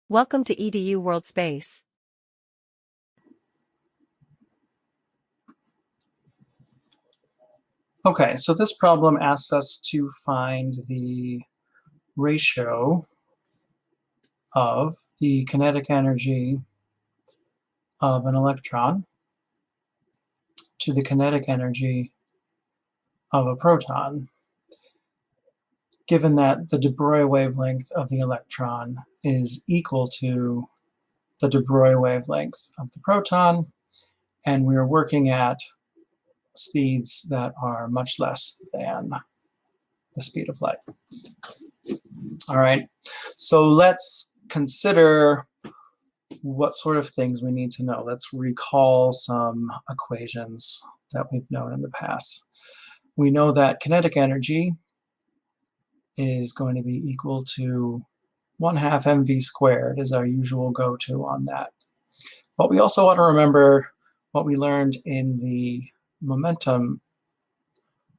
Welcome to EDU World Space. Okay, so this problem asks us to find the ratio of the kinetic energy of an electron to the kinetic energy of a proton, given that the de Broglie wavelength of the electron is equal to the de Broglie wavelength of the proton, and we're working at speeds that are much less than the speed of light. All right, so let's consider what sort of things we need to know. Let's recall some equations that we've known in the past. We know that kinetic energy is going to be equal to 1/2 mv squared is our usual go-to on that. But we also want to remember what we learned in the momentum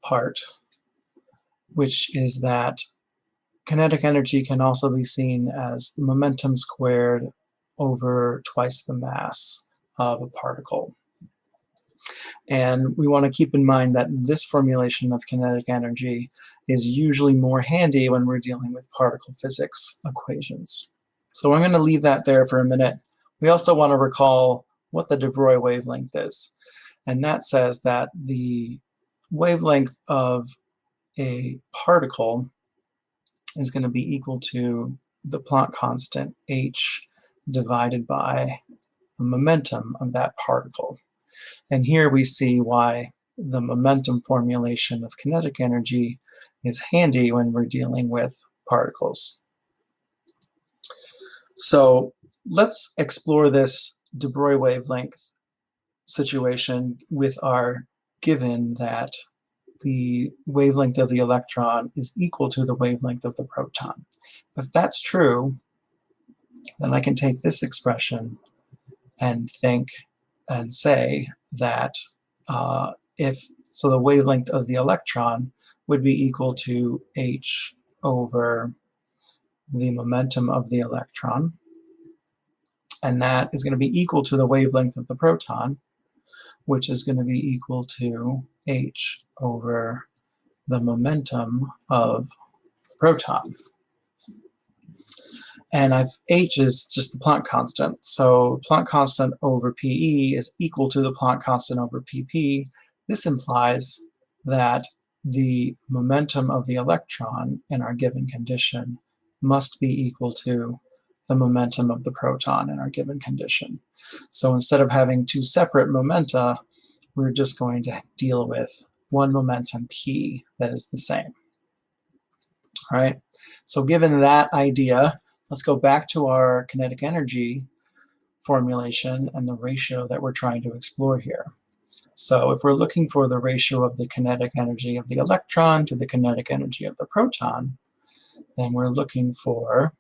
part, which is that kinetic energy can also be seen as the momentum squared over twice the mass of a particle. And we want to keep in mind that this formulation of kinetic energy is usually more handy when we're dealing with particle physics equations. So I'm going to leave that there for a minute. We also want to recall what the de Broglie wavelength is. And that says that the wavelength of a particle is going to be equal to the Planck constant h divided by the momentum of that particle. And here we see why the momentum formulation of kinetic energy is handy when we're dealing with particles. So let's explore this de Broglie wavelength situation with our given that the wavelength of the electron is equal to the wavelength of the proton. If that's true, then I can take this expression and think and say that so the wavelength of the electron would be equal to h over the momentum of the electron, and that is going to be equal to the wavelength of the proton, which is going to be equal to h over the momentum of the proton. And h is just the Planck constant, so Planck constant over Pe is equal to the Planck constant over Pp. This implies that the momentum of the electron in our given condition must be equal to the momentum of the proton in our given condition. So instead of having two separate momenta, we're just going to deal with one momentum P that is the same. All right, so given that idea, let's go back to our kinetic energy formulation and the ratio that we're trying to explore here. So if we're looking for the ratio of the kinetic energy of the electron to the kinetic energy of the proton, then we're looking for,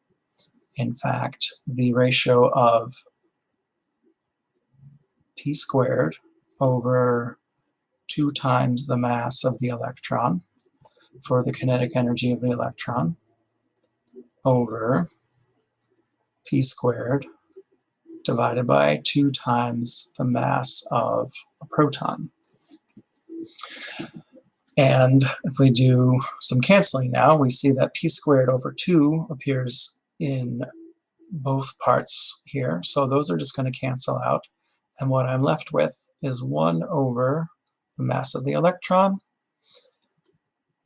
in fact, the ratio of p squared over 2 times the mass of the electron for the kinetic energy of the electron over p squared divided by 2 times the mass of a proton. And if we do some canceling now, we see that p squared over 2 appears in both parts here. So those are just going to cancel out. And what I'm left with is 1 over the mass of the electron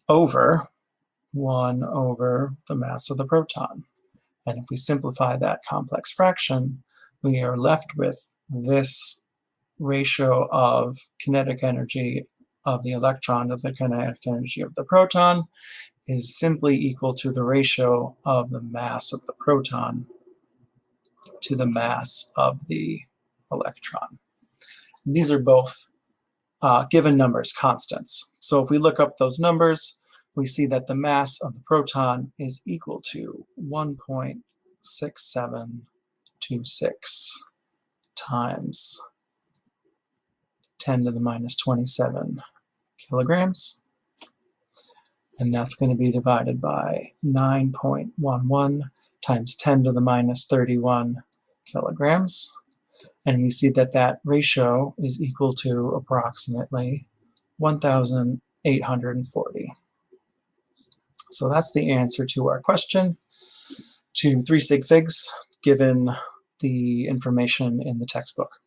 over 1 over the mass of the proton. And if we simplify that complex fraction, we are left with this ratio of kinetic energy of the electron to the kinetic energy of the proton is simply equal to the ratio of the mass of the proton to the mass of the electron. And these are both given numbers, constants. So if we look up those numbers, we see that the mass of the proton is equal to 1.6726 times 10 to the minus 27 kilograms. And that's going to be divided by 9.11 times 10 to the minus 31 kilograms. And we see that that ratio is equal to approximately 1,840. So that's the answer to our question, to 3 sig figs, given the information in the textbook.